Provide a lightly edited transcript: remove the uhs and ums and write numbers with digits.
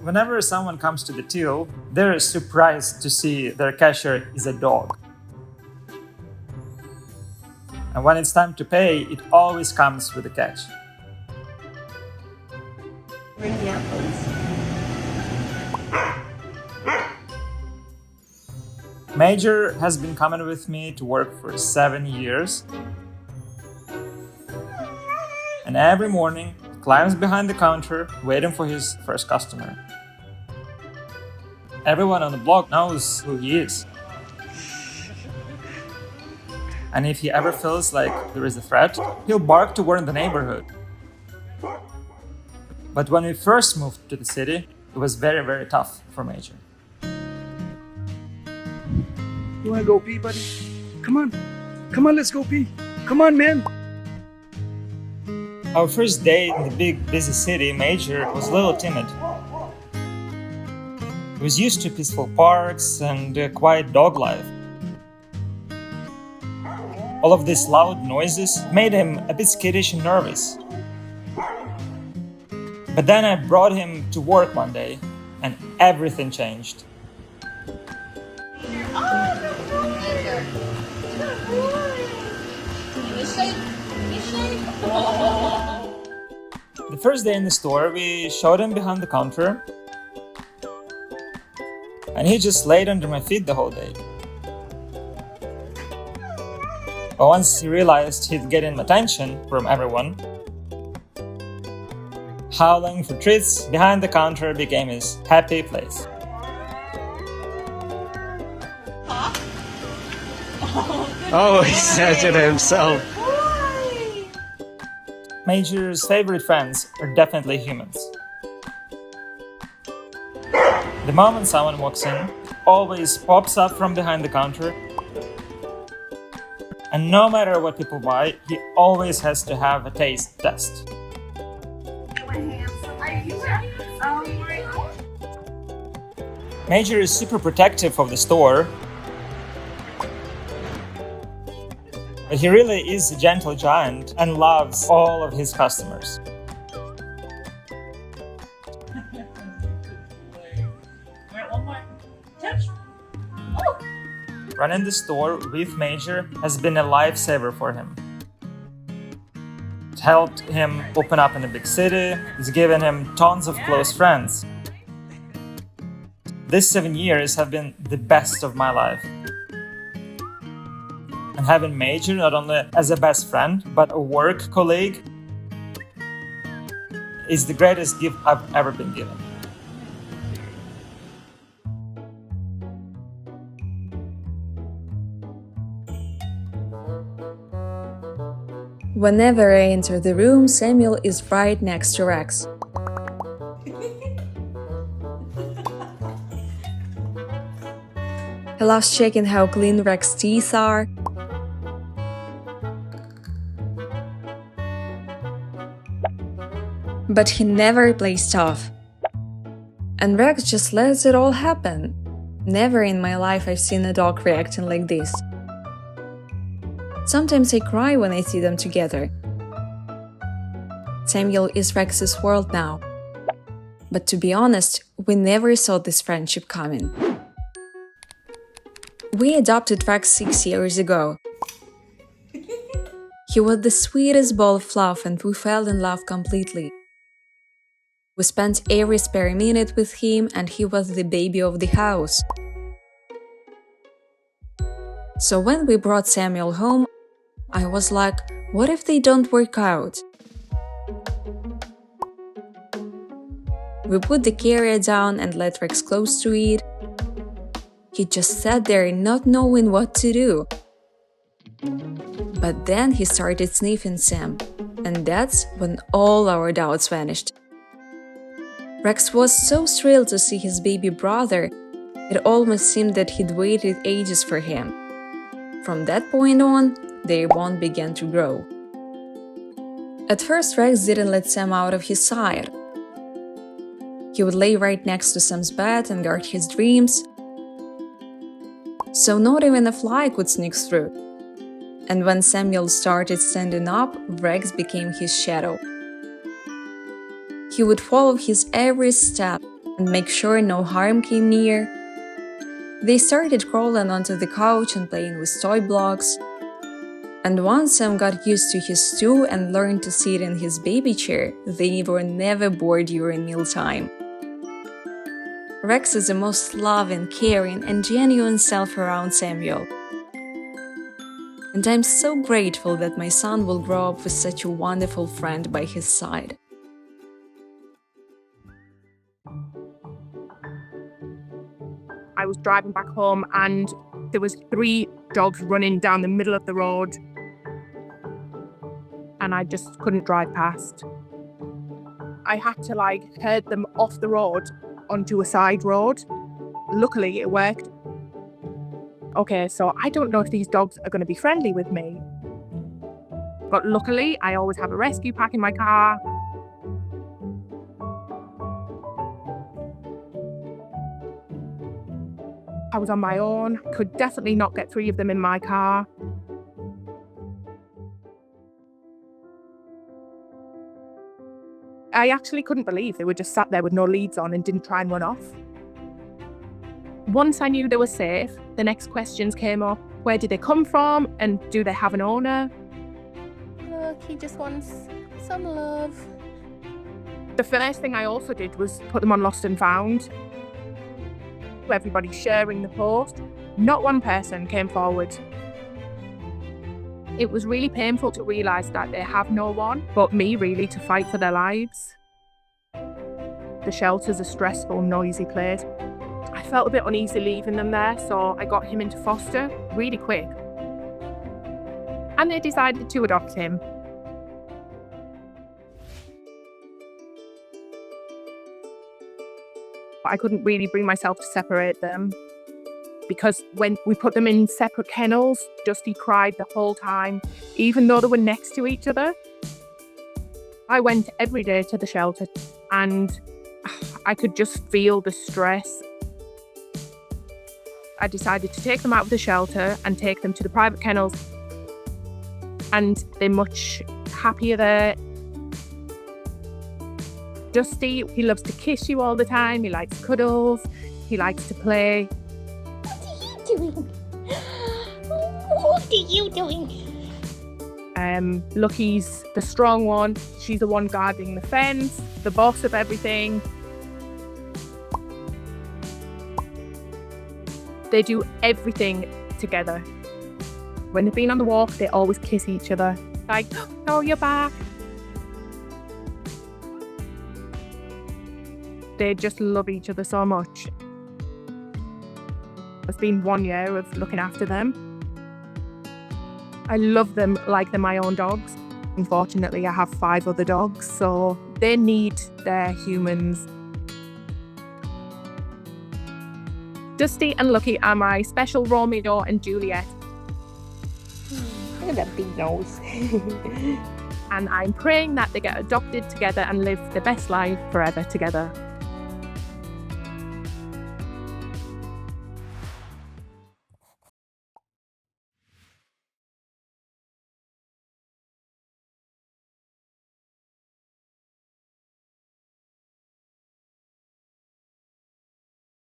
Whenever someone comes to the till, they're surprised to see their cashier is a dog. And when it's time to pay, it always comes with a catch. Bring the apples. Major has been coming with me to work for 7 years. And every morning, he climbs behind the counter, waiting for his first customer. Everyone on the block knows who he is. And if he ever feels like there is a threat, he'll bark to warn the neighborhood. But when we first moved to the city, it was very, very tough for Major. You wanna go pee, buddy? Come on. Come on, let's go pee. Come on, man. Our first day in the big, busy city, Major was a little timid. He was used to peaceful parks and quiet dog life. All of these loud noises made him a bit skittish and nervous. But then I brought him to work one day, and everything changed. The first day in the store, we showed him behind the counter, and he just laid under my feet the whole day. But once he realized he'd getting attention from everyone, howling for treats behind the counter became his happy place. Oh, he said it himself. Major's favorite friends are definitely humans. The moment someone walks in, always pops up from behind the counter. And no matter what people buy, he always has to have a taste test. Major is super protective of the store, but he really is a gentle giant and loves all of his customers. Running the store with Major has been a lifesaver for him. It helped him open up in a big city, it's given him tons of close friends. These 7 years have been the best of my life. And having Major not only as a best friend, but a work colleague is the greatest gift I've ever been given. Whenever I enter the room, Samuel is right next to Rex. He loves checking how clean Rex's teeth are. But he never plays tough. And Rex just lets it all happen. Never in my life I've seen a dog reacting like this. Sometimes I cry when I see them together. Samuel is Rex's world now. But to be honest, we never saw this friendship coming. We adopted Rex 6 years ago. He was the sweetest ball of fluff and we fell in love completely. We spent every spare minute with him and he was the baby of the house. So when we brought Samuel home, I was like, what if they don't work out? We put the carrier down and let Rex close to it. He just sat there not knowing what to do. But then he started sniffing Sam, and that's when all our doubts vanished. Rex was so thrilled to see his baby brother, it almost seemed that he'd waited ages for him. From that point on, their bond began to grow. At first, Rex didn't let Sam out of his sight. He would lay right next to Sam's bed and guard his dreams, so not even a fly could sneak through. And when Samuel started standing up, Rex became his shadow. He would follow his every step, and make sure no harm came near. They started crawling onto the couch and playing with toy blocks. And once Sam got used to his stew and learned to sit in his baby chair, they were never bored during mealtime. Rex is the most loving, caring, and genuine self around Samuel. And I'm so grateful that my son will grow up with such a wonderful friend by his side. I was driving back home and there was 3 dogs running down the middle of the road and I just couldn't drive past. I had to herd them off the road onto a side road. Luckily it worked. Okay, so I don't know if these dogs are going to be friendly with me. But luckily I always have a rescue pack in my car. I was on my own, could definitely not get 3 of them in my car. I actually couldn't believe they were just sat there with no leads on and didn't try and run off. Once I knew they were safe, the next questions came up. Where did they come from and do they have an owner? Look, he just wants some love. The first thing I also did was put them on Lost and Found. Everybody sharing the post. Not one person came forward. It was really painful to realise that they have no one but me really to fight for their lives. The shelter's a stressful, noisy place. I felt a bit uneasy leaving them there, so I got him into foster really quick. And they decided to adopt him. I couldn't really bring myself to separate them because when we put them in separate kennels, Dusty cried the whole time, even though they were next to each other. I went every day to the shelter and I could just feel the stress. I decided to take them out of the shelter and take them to the private kennels, and they're much happier there. Dusty, he loves to kiss you all the time, he likes cuddles, he likes to play. What are you doing? What are you doing? Lucky's the strong one, she's the one guarding the fence, the boss of everything. They do everything together. When they've been on the walk, they always kiss each other. Like, oh, you're back. They just love each other so much. It's been 1 year of looking after them. I love them like they're my own dogs. Unfortunately, I have 5 other dogs, so they need their humans. Dusty and Lucky are my special Romeo and Juliet. Look at that big nose. And I'm praying that they get adopted together and live the best life forever together.